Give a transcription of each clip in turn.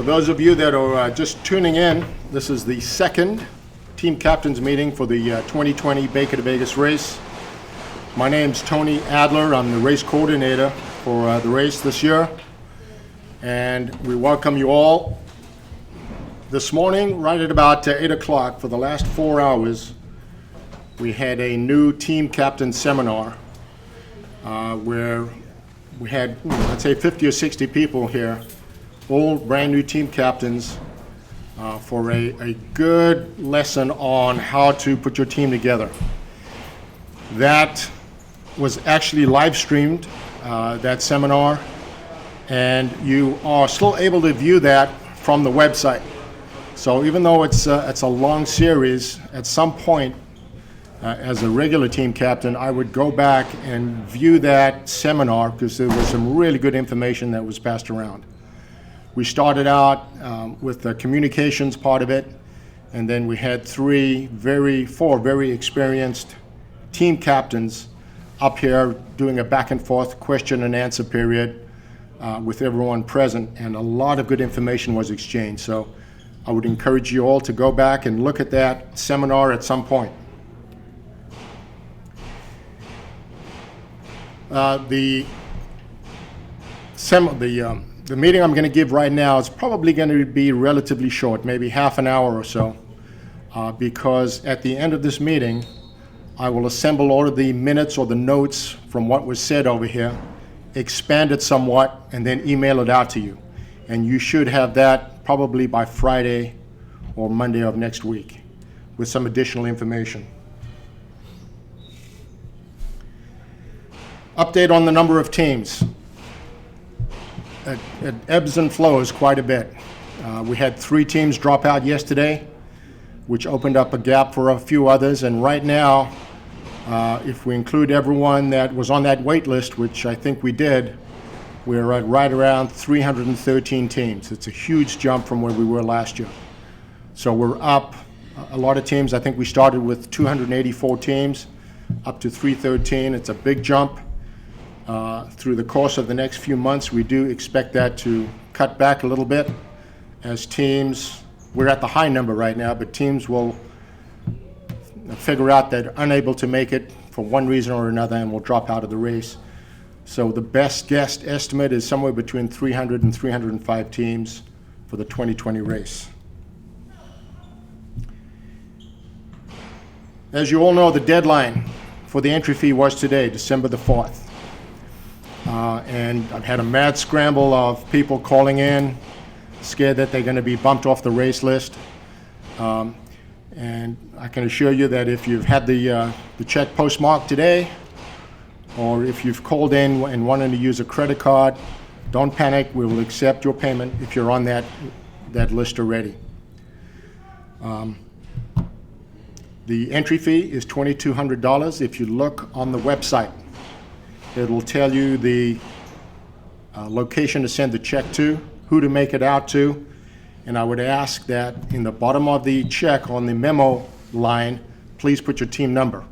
For those of you that are just tuning in, this is the second team captains meeting for the 2020 Baker to Vegas race. My name's Tony Adler. I'm the race coordinator for the race this year. And we welcome you all. This morning, right at about 8 o'clock, for the last 4 hours, we had a new team captain seminar where we had, let's say, 50 or 60 people here, all brand new team captains, for a good lesson on how to put your team together. That was actually live streamed, that seminar, and you are still able to view that from the website. So even though it's a long series, at some point, as a regular team captain, I would go back and view that seminar because there was some really good information that was passed around. We started out with the communications part of it, and then we had four very experienced team captains up here doing a back and forth question and answer period with everyone present, and a lot of good information was exchanged. So I would encourage you all to go back and look at that seminar at some point. The meeting I'm going to give right now is probably going to be relatively short, maybe half an hour or so, because at the end of this meeting, I will assemble all of the minutes or the notes from what was said over here, expand it somewhat, and then email it out to you. And you should have that probably by Friday or Monday of next week with some additional information. Update on the number of teams. It ebbs and flows quite a bit. We had 3 teams drop out yesterday, which opened up a gap for a few others. And right now, if we include everyone that was on that wait list, which I think we did, we're at right around 313 teams. It's a huge jump from where we were last year. So we're up a lot of teams. I think we started with 284 teams, up to 313. It's a big jump. Through the course of the next few months, we do expect that to cut back a little bit as teams, we're at the high number right now, but teams will figure out that they're unable to make it for one reason or another and will drop out of the race. So the best guess estimate is somewhere between 300 and 305 teams for the 2020 race. As you all know, the deadline for the entry fee was today, December the 4th. And I've had a mad scramble of people calling in, scared that they're going to be bumped off the race list. And I can assure you that if you've had the check postmarked today, or if you've called in and wanted to use a credit card, don't panic. We will accept your payment if you're on that list already. The entry fee is $2,200. If you look on the website, it'll tell you the location to send the check to, who to make it out to, and I would ask that in the bottom of the check on the memo line, please put your team number,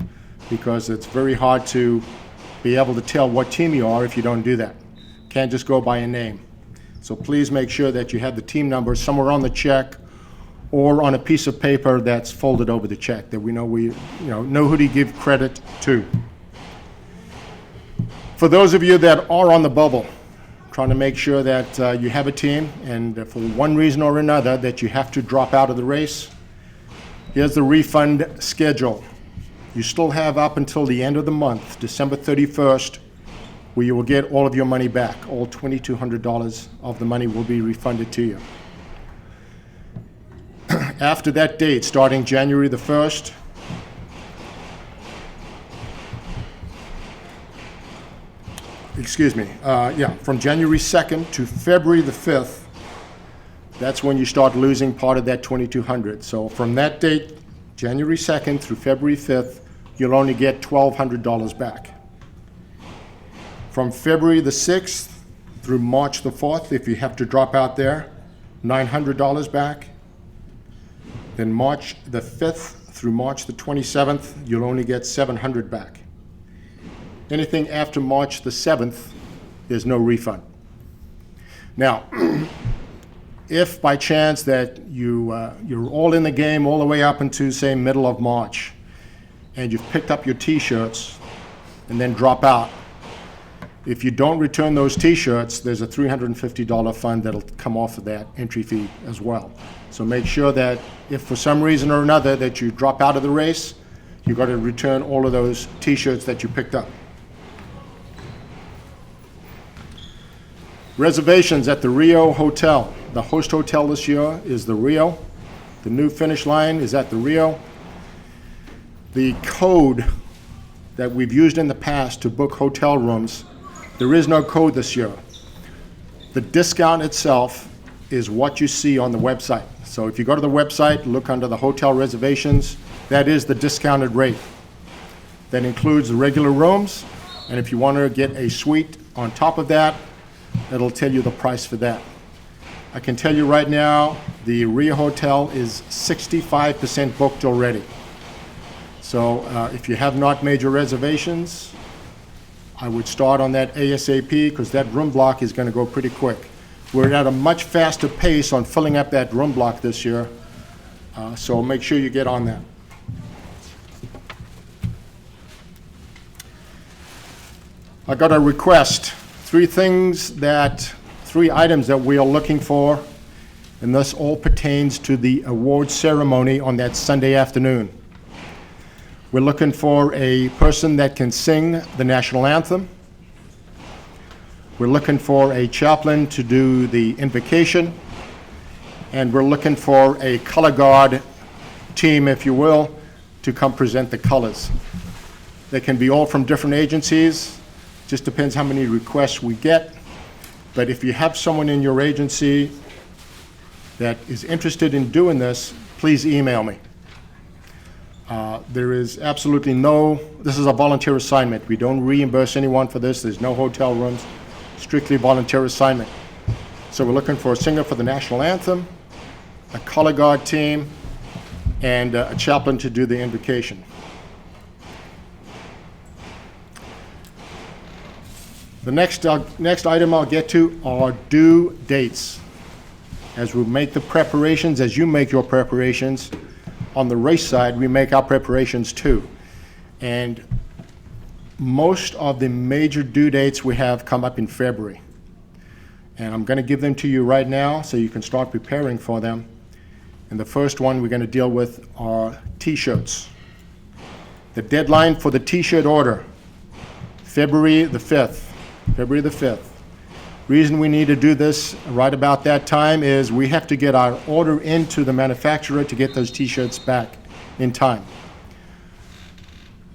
because it's very hard to be able to tell what team you are if you don't do that. Can't just go by a name. So please make sure that you have the team number somewhere on the check or on a piece of paper that's folded over the check, that we know know who to give credit to. For those of you that are on the bubble, trying to make sure that you have a team, and for one reason or another that you have to drop out of the race, here's the refund schedule. You still have up until the end of the month, December 31st, where you will get all of your money back. All $2,200 of the money will be refunded to you. After that date, starting January the 1st, from January 2nd to February the 5th, that's when you start losing part of that $2,200. So from that date, January 2nd through February 5th, you'll only get $1,200 back. From February the 6th through March the 4th, if you have to drop out there, $900 back. Then March the 5th through March the 27th, you'll only get $700 back. Anything after March the 7th, there's no refund. Now, If by chance that you're all in the game all the way up into, say, middle of March, and you've picked up your T-shirts and then drop out, if you don't return those T-shirts, there's a $350 fund that'll come off of that entry fee as well. So make sure that if for some reason or another that you drop out of the race, you've got to return all of those T-shirts that you picked up. Reservations at the Rio Hotel. The host hotel this year is the Rio. The new finish line is at the Rio. The code that we've used in the past to book hotel rooms, there is no code this year. The discount itself is what you see on the website. So if you go to the website, look under the hotel reservations, that is the discounted rate. That includes the regular rooms, and if you want to get a suite on top of that, it'll tell you the price for that. I can tell you right now, the Rio Hotel is 65% booked already. So if you have not made your reservations, I would start on that ASAP because that room block is going to go pretty quick. We're at a much faster pace on filling up that room block this year, so make sure you get on that. I got a request, three items that we are looking for, and this all pertains to the award ceremony on that Sunday afternoon. We're looking for a person that can sing the national anthem. We're looking for a chaplain to do the invocation, and we're looking for a color guard team, if you will, to come present the colors. They can be all from different agencies, just depends how many requests we get. But if you have someone in your agency that is interested in doing this, please email me. There is absolutely this is a volunteer assignment. We don't reimburse anyone for this. There's no hotel rooms, strictly volunteer assignment. So we're looking for a singer for the national anthem, a color guard team, and a chaplain to do the invocation. The next item I'll get to are due dates. As we make the preparations, as you make your preparations, on the race side, we make our preparations too. And most of the major due dates we have come up in February. And I'm going to give them to you right now so you can start preparing for them. And the first one we're going to deal with are T-shirts. The deadline for the T-shirt order, February the 5th. February the 5th. Reason we need to do this right about that time is we have to get our order into the manufacturer to get those T-shirts back in time.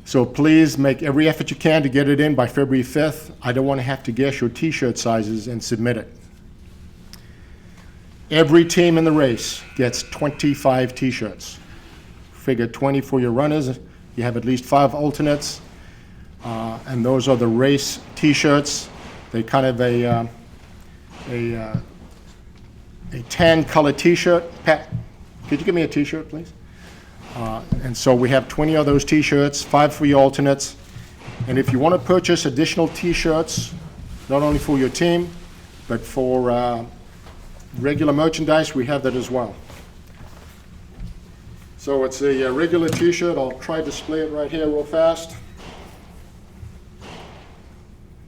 So please make every effort you can to get it in by February 5th. I don't want to have to guess your T-shirt sizes and submit it. Every team in the race gets 25 T-shirts. Figure 20 for your runners. You have at least 5 alternates. And those are the race T-shirts. They kind of a tan color T-shirt. Pat, could you give me a T-shirt, please? And so we have 20 of those T-shirts, 5 for your alternates. And if you want to purchase additional T-shirts, not only for your team, but for regular merchandise, we have that as well. So it's a regular T-shirt. I'll try to display it right here real fast.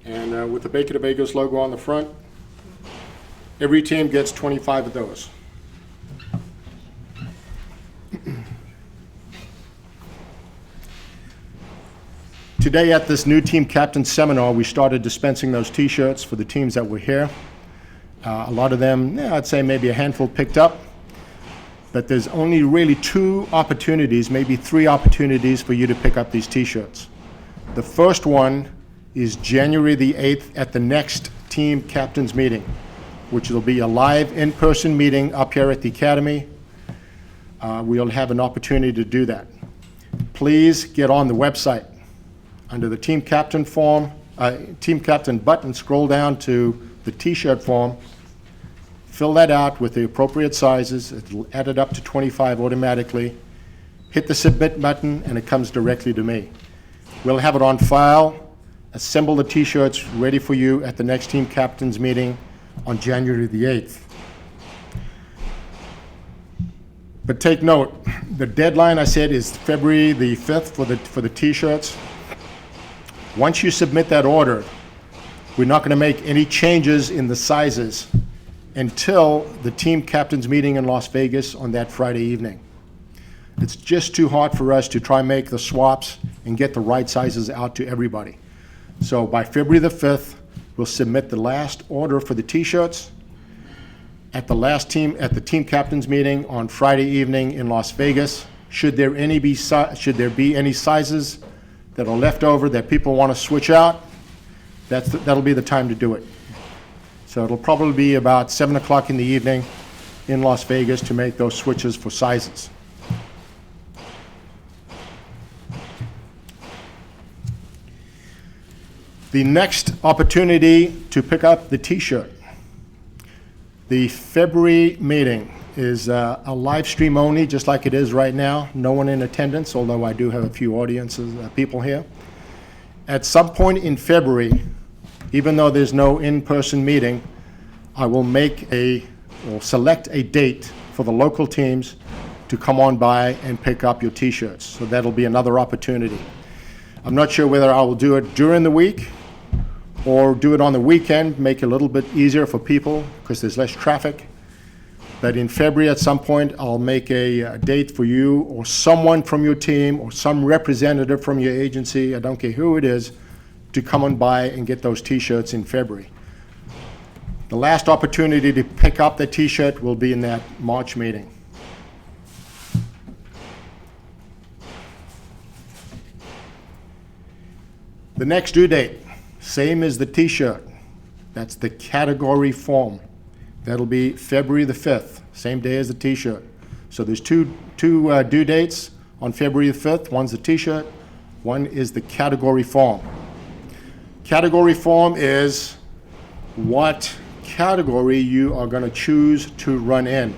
And with the B2V logo on the front, every team gets 25 of those. Today at this new team captain seminar, we started dispensing those T-shirts for the teams that were here. A lot of them, I'd say maybe a handful picked up, but there's only really 2 opportunities, maybe 3 opportunities for you to pick up these T-shirts. The first one is January the 8th at the next team captains meeting, which will be a live in-person meeting up here at the Academy. We'll have an opportunity to do that. Please get on the website. Under the team captain form, team captain button, scroll down to the T-shirt form, fill that out with the appropriate sizes. It'll add it up to 25 automatically. Hit the submit button and it comes directly to me. We'll have it on file, assemble the T-shirts ready for you at the next team captains meeting on January the 8th. But take note, the deadline I said is February the 5th for the t-shirts. Once you submit that order, we're not going to make any changes in the sizes until the team captains meeting in Las Vegas on that Friday evening. It's just too hard for us to try and make the swaps and get the right sizes out to everybody. So by February the 5th, we'll submit the last order for the t-shirts at the team captains meeting on Friday evening in Las Vegas. Should there be any sizes that are left over that people want to switch out, that'll be the time to do it. So it'll probably be about 7 o'clock in the evening in Las Vegas to make those switches for sizes. The next opportunity to pick up the t-shirt. The February meeting is a live stream only, just like it is right now. No one in attendance, although I do have a few people here. At some point in February, even though there's no in-person meeting, I will select a date for the local teams to come on by and pick up your t-shirts. So that'll be another opportunity. I'm not sure whether I will do it during the week or do it on the weekend, make it a little bit easier for people because there's less traffic. But in February at some point, I'll make a date for you or someone from your team or some representative from your agency, I don't care who it is, to come on by and get those t-shirts in February. The last opportunity to pick up the t-shirt will be in that March meeting. The next due date, same as the t-shirt. That's the category form. That'll be February the 5th, same day as the t-shirt. So there's two due dates on February the 5th. One's the t-shirt, one is the category form. Category form is what category you are going to choose to run in.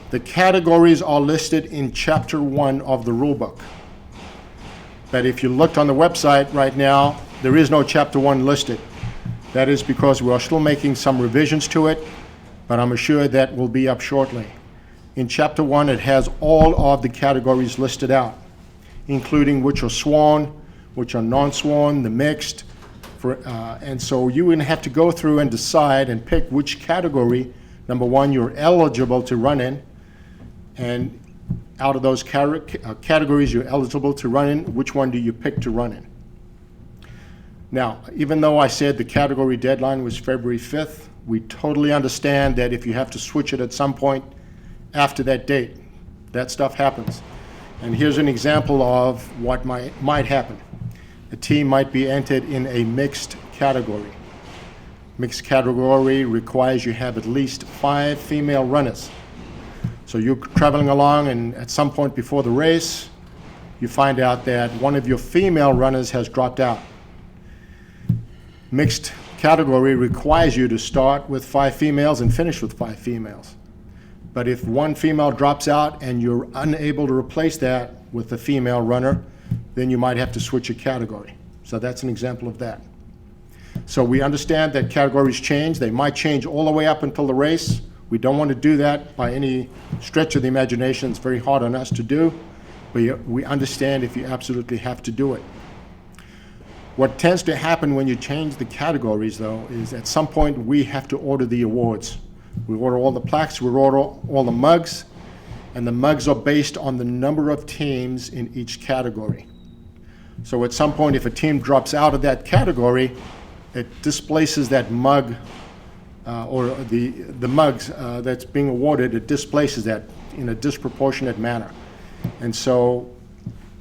The categories are listed in Chapter 1 of the rulebook. But if you looked on the website right now, there is no Chapter 1 listed. That is because we are still making some revisions to it, but I'm assured that will be up shortly. In Chapter 1, it has all of the categories listed out, including which are sworn, which are non-sworn, the mixed, and so you're going to have to go through and decide and pick which category, number one, you're eligible to run in, and out of those categories you're eligible to run in, which one do you pick to run in? Now, even though I said the category deadline was February 5th, we totally understand that if you have to switch it at some point after that date, that stuff happens. And here's an example of what might happen. A team might be entered in a mixed category. Mixed category requires you have at least 5 female runners. So you're traveling along, and at some point before the race, you find out that one of your female runners has dropped out. Mixed category requires you to start with 5 females and finish with 5 females. But if one female drops out and you're unable to replace that with a female runner, then you might have to switch a category. So that's an example of that. So we understand that categories change. They might change all the way up until the race. We don't want to do that by any stretch of the imagination. It's very hard on us to do. But we understand if you absolutely have to do it. What tends to happen when you change the categories, though, is at some point we have to order the awards. We order all the plaques, we order all the mugs, and the mugs are based on the number of teams in each category. So at some point, if a team drops out of that category, it displaces that mug, or the mugs that's being awarded, it displaces that in a disproportionate manner. And so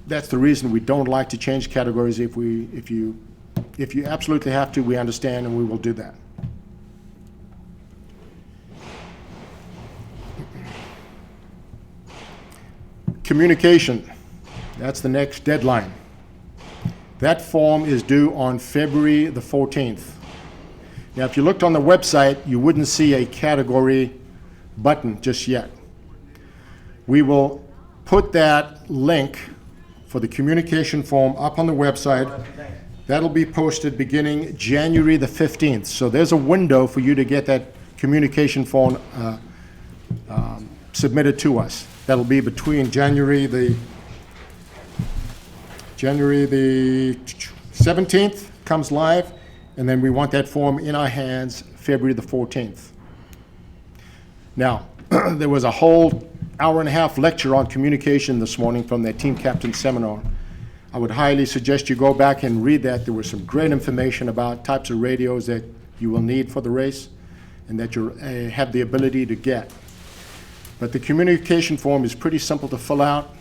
that's the reason we don't like to change categories. If you absolutely have to, we understand and we will do that. Communication, that's the next deadline. That form is due on February the 14th. Now, if you looked on the website, you wouldn't see a category button just yet. We will put that link for the communication form up on the website. That'll be posted beginning January the 15th. So there's a window for you to get that communication form submitted to us. That'll be between January the 17th comes live, and then we want that form in our hands February the 14th. Now, there was a whole hour-and-a-half lecture on communication this morning from that team captain seminar. I would highly suggest you go back and read that. There was some great information about types of radios that you will need for the race and that you have the ability to get. But the communication form is pretty simple to fill out.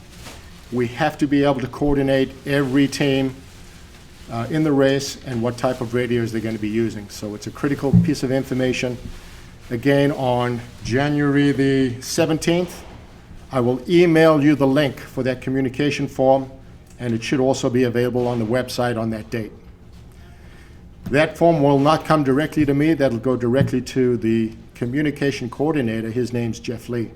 We have to be able to coordinate every team in the race and what type of radios they're going to be using. So it's a critical piece of information. Again, on January the 17th, I will email you the link for that communication form, and it should also be available on the website on that date. That form will not come directly to me. That'll go directly to the communication coordinator. His name's Jeff Lee.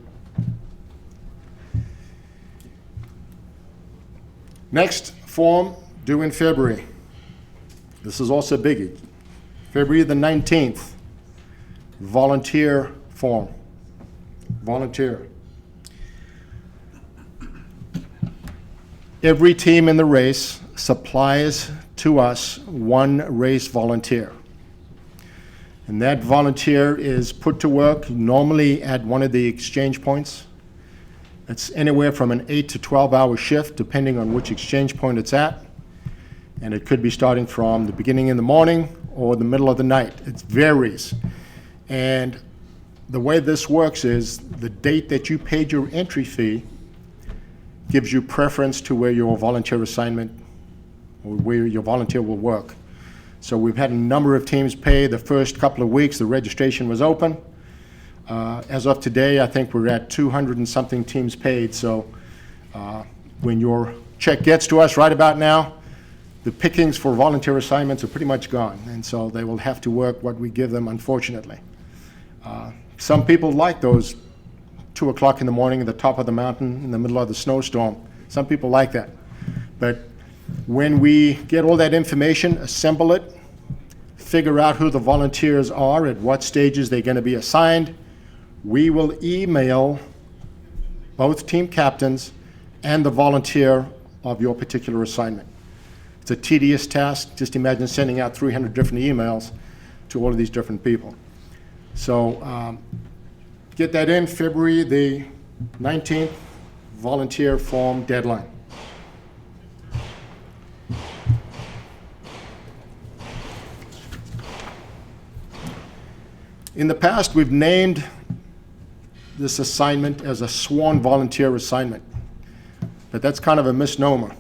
Next form, due in February. This is also a biggie. February the 19th, volunteer form. Volunteer. Every team in the race supplies to us one race volunteer. And that volunteer is put to work normally at one of the exchange points. It's anywhere from an 8 to 12-hour shift, depending on which exchange point it's at. And it could be starting from the beginning in the morning or the middle of the night. It varies. And the way this works is the date that you paid your entry fee gives you preference to where your volunteer assignment or where your volunteer will work. So we've had a number of teams pay the first couple of weeks. The registration was open. As of today, I think we're at 200 and something teams paid. So when your check gets to us right about now, the pickings for volunteer assignments are pretty much gone. And so they will have to work what we give them, unfortunately. Some people like those 2 o'clock in the morning at the top of the mountain in the middle of the snowstorm. Some people like that. But when we get all that information, assemble it, figure out who the volunteers are, at what stages they're going to be assigned, we will email both team captains and the volunteer of your particular assignment. It's a tedious task. Just imagine sending out 300 different emails to all of these different people. So get that in February the 19th, volunteer form deadline. In the past, we've named this assignment as a sworn volunteer assignment, but that's kind of a misnomer.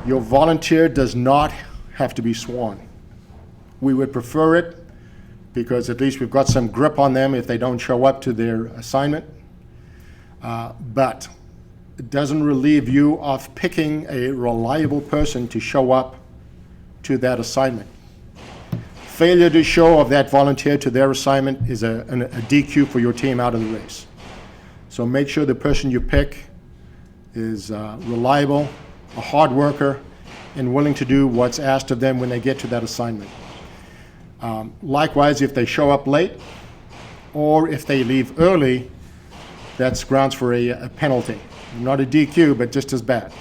Your volunteer does not have to be sworn. We would prefer it because at least we've got some grip on them if they don't show up to their assignment. But it doesn't relieve you of picking a reliable person to show up to that assignment. Failure to show of that volunteer to their assignment is a DQ for your team out of the race. So make sure the person you pick is reliable, a hard worker, and willing to do what's asked of them when they get to that assignment. Likewise, if they show up late or if they leave early, that's grounds for a penalty. Not a DQ, but just as bad.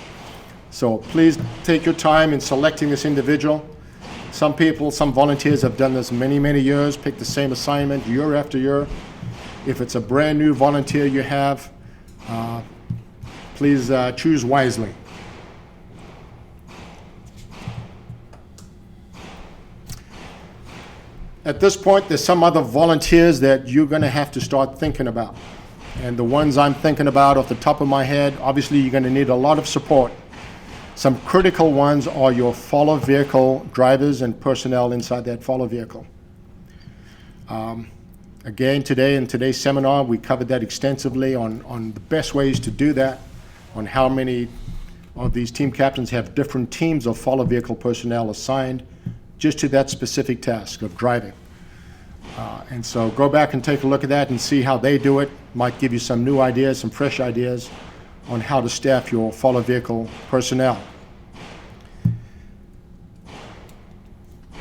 So please take your time in selecting this individual. Some volunteers have done this many, many years, picked the same assignment year after year. If it's a brand new volunteer you have, please choose wisely. At this point, there's some other volunteers that you're going to have to start thinking about. And the ones I'm thinking about off the top of my head, obviously you're going to need a lot of support. Some critical ones are your follow vehicle drivers and personnel inside that follow vehicle. Again, today in today's seminar, we covered that extensively on the best ways to do that, on how many of these team captains have different teams of follow vehicle personnel assigned just to that specific task of driving. And so go back and take a look at that and see how they do it. Might give you some new ideas, some fresh ideas on how to staff your follow vehicle personnel.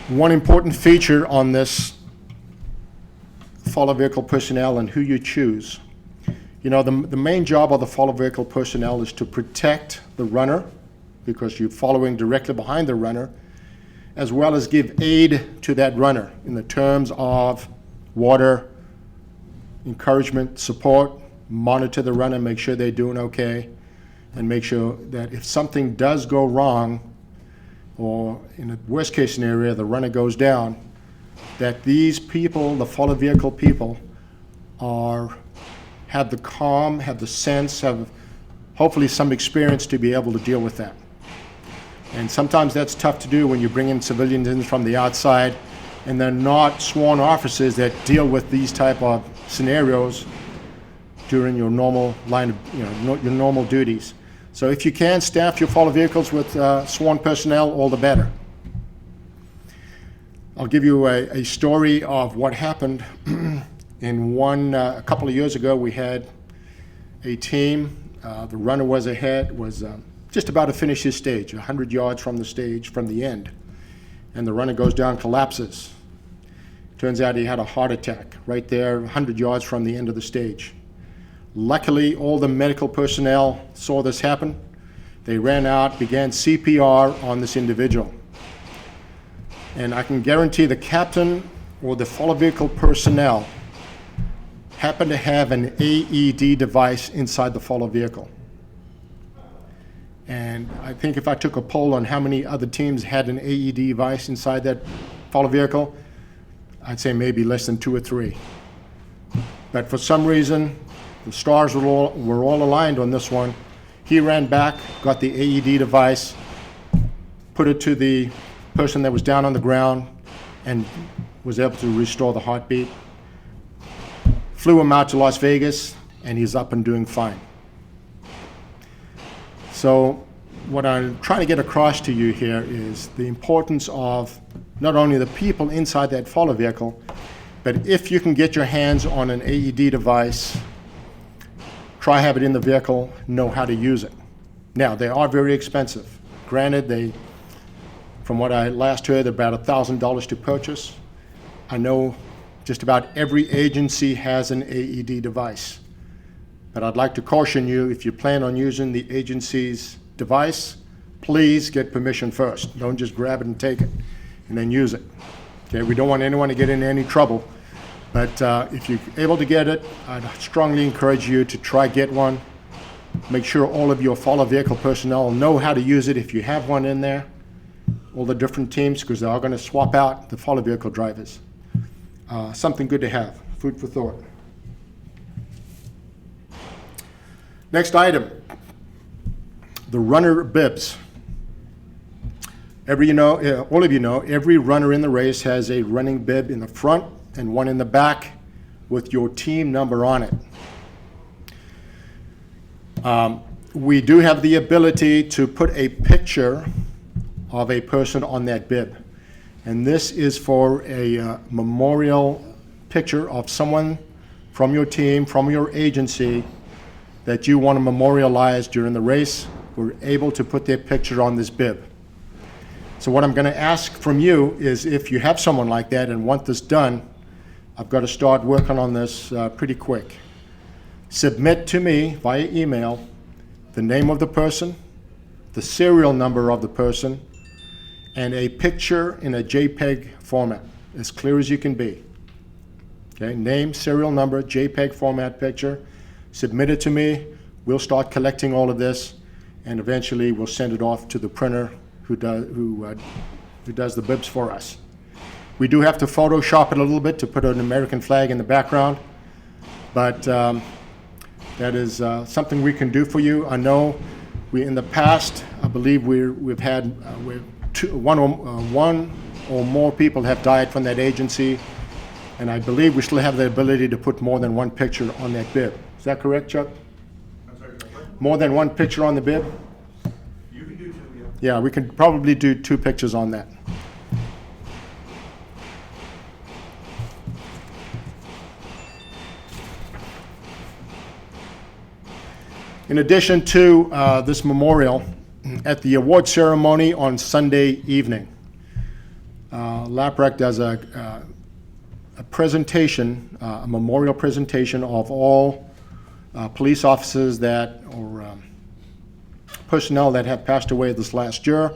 One important feature on this follow vehicle personnel and who you choose. You know, the main job of the follow vehicle personnel is to protect the runner, because you're following directly behind the runner, as well as give aid to that runner in the terms of water, encouragement, support, monitor the runner, make sure they're doing okay, and make sure that if something does go wrong, or in a worst case scenario, the runner goes down, that these people, the follow vehicle people, have the calm, have the sense, have hopefully some experience to be able to deal with that. And sometimes that's tough to do when you bring in civilians in from the outside and they're not sworn officers that deal with these type of scenarios during your normal line of, your normal duties. So if you can, staff your follow vehicles with sworn personnel, all the better. I'll give you a story of what happened. A couple of years ago, we had a team. The runner was ahead, was just about to finish his stage, 100 yards from the stage, from the end. And the runner goes down, collapses. Turns out he had a heart attack right there, 100 yards from the end of the stage. Luckily, all the medical personnel saw this happen. They ran out, began CPR on this individual. And I can guarantee the captain or the follow vehicle personnel happened to have an AED device inside the follow vehicle. And I think if I took a poll on how many other teams had an AED device inside that follow vehicle, I'd say maybe less than 2 or 3. But for some reason, the stars were all aligned on this one. He ran back, got the AED device, put it to the person that was down on the ground, and was able to restore the heartbeat. Flew him out to Las Vegas, and he's up and doing fine. So what I'm trying to get across to you here is the importance of not only the people inside that follow vehicle, but if you can get your hands on an AED device, try have it in the vehicle, know how to use it. Now, they are very expensive. Granted, from what I last heard, they're about $1,000 to purchase. I know just about every agency has an AED device. But I'd like to caution you, if you plan on using the agency's device, please get permission first. Don't just grab it and take it and then use it. Okay, we don't want anyone to get into any trouble. But if you're able to get it, I'd strongly encourage you to try get one. Make sure all of your follow vehicle personnel know how to use it if you have one in there, all the different teams, because they are going to swap out the follow vehicle drivers. Something good to have, food for thought. Next item, the runner bibs. All of you know, every runner in the race has a running bib in the front and one in the back with your team number on it. We do have the ability to put a picture of a person on that bib. And this is for a memorial picture of someone from your team, from your agency, that you want to memorialize during the race. We're able to put their picture on this bib. So what I'm going to ask from you is, if you have someone like that and want this done, I've got to start working on this pretty quick. Submit to me via email the name of the person, the serial number of the person, and a picture in a JPEG format, as clear as you can be. Okay, name, serial number, JPEG format picture. Submit it to me. We'll start collecting all of this, and eventually we'll send it off to the printer who does the bibs for us. We do have to Photoshop it a little bit to put an American flag in the background, but that is something we can do for you. I know in the past, I believe we've had one or more people have died from that agency, and I believe we still have the ability to put more than one picture on that bib. Is that correct, Chuck? I'm sorry, more than one picture on the bib? You can do 2, yeah. Yeah, we can probably do 2 pictures on that. In addition to this memorial, at the award ceremony on Sunday evening, LAPRAC does a presentation, a memorial presentation of all police officers or personnel that have passed away this last year.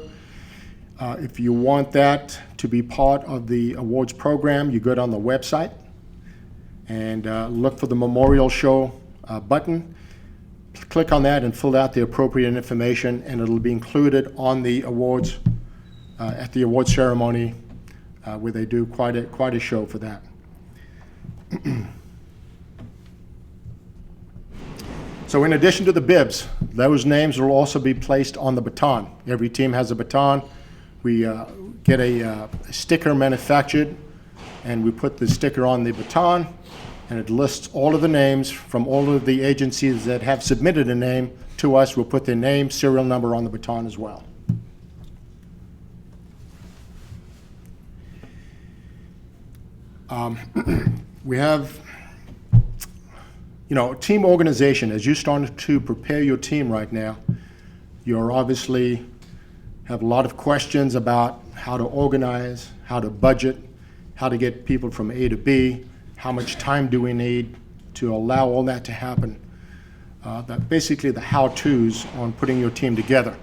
If you want that to be part of the awards program, you go on the website and look for the Memorial Show button. Click on that and fill out the appropriate information, and it'll be included on the awards at the awards ceremony, where they do quite a show for that. So in addition to the bibs, those names will also be placed on the baton. Every team has a baton. We get a sticker manufactured, and we put the sticker on the baton, and it lists all of the names from all of the agencies that have submitted a name to us. We'll put their name, serial number on the baton as well. We have, team organization. As you start to prepare your team right now, you're obviously have a lot of questions about how to organize, how to budget, how to get people from A to B, how much time do we need to allow all that to happen. Basically the how-tos on putting your team together.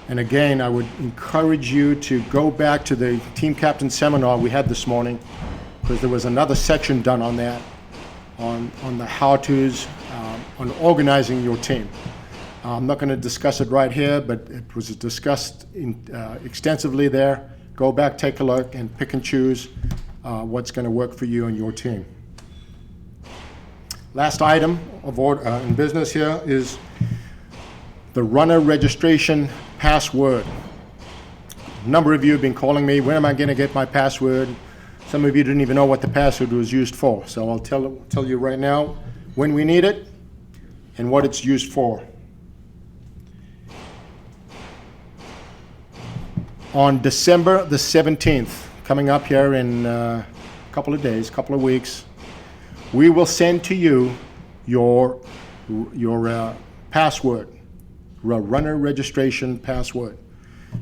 And again, I would encourage you to go back to the team captain seminar we had this morning, because there was another section done on that, on the how-tos, on organizing your team. I'm not going to discuss it right here, but it was discussed extensively there. Go back, take a look, and pick and choose what's going to work for you and your team. Last item of order in business here is the runner registration password. A number of you have been calling me, when am I going to get my password? Some of you didn't even know what the password was used for, so I'll tell you right now when we need it and what it's used for. On December the 17th, coming up here in a couple of days, couple of weeks, we will send to you your password, runner registration password.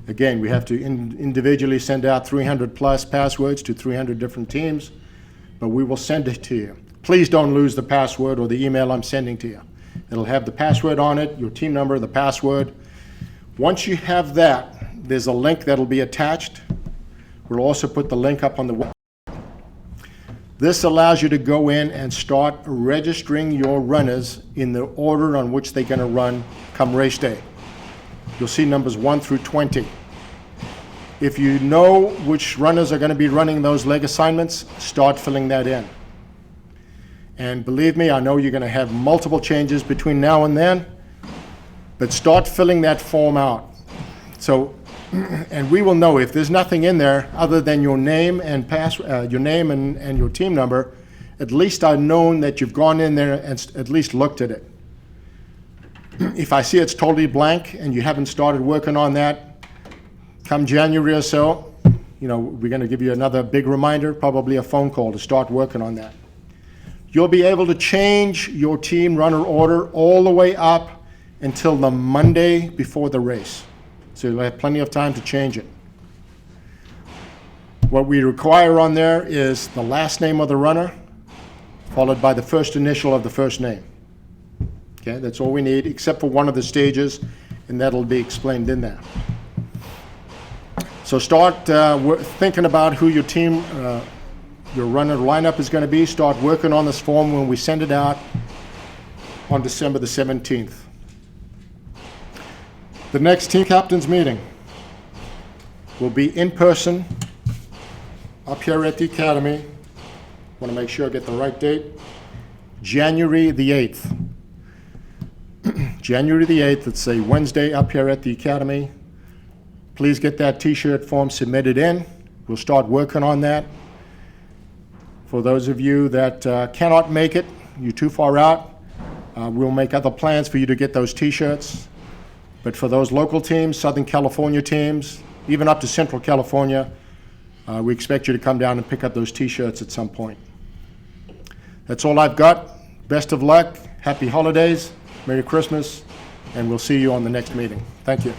Again, we have to individually send out 300 plus passwords to 300 different teams, but we will send it to you. Please don't lose the password or the email I'm sending to you. It'll have the password on it, your team number, the password. Once you have that, there's a link that'll be attached. We'll also put the link up on the web. This allows you to go in and start registering your runners in the order on which they're going to run come race day. You'll see numbers 1 through 20. If you know which runners are going to be running those leg assignments, start filling that in. And believe me, I know you're going to have multiple changes between now and then, but start filling that form out. So, and we will know if there's nothing in there other than your name and your name and your team number. At least I've known that you've gone in there and at least looked at it. If I see it's totally blank and you haven't started working on that, come January or so, we're going to give you another big reminder, probably a phone call to start working on that. You'll be able to change your team runner order all the way up until the Monday before the race. So you'll have plenty of time to change it. What we require on there is the last name of the runner, followed by the first initial of the first name. Okay, that's all we need, except for one of the stages, and that'll be explained in there. So start thinking about who your team, your runner lineup is going to be. Start working on this form when we send it out on December the 17th. The next team captains meeting will be in person up here at the Academy. Want to make sure I get the right date. January the 8th. January the 8th, it's a Wednesday up here at the Academy. Please get that t-shirt form submitted in. We'll start working on that. For those of you that cannot make it, you're too far out, we'll make other plans for you to get those t-shirts. But for those local teams, Southern California teams, even up to Central California, we expect you to come down and pick up those t-shirts at some point. That's all I've got. Best of luck. Happy holidays. Merry Christmas. And we'll see you on the next meeting. Thank you.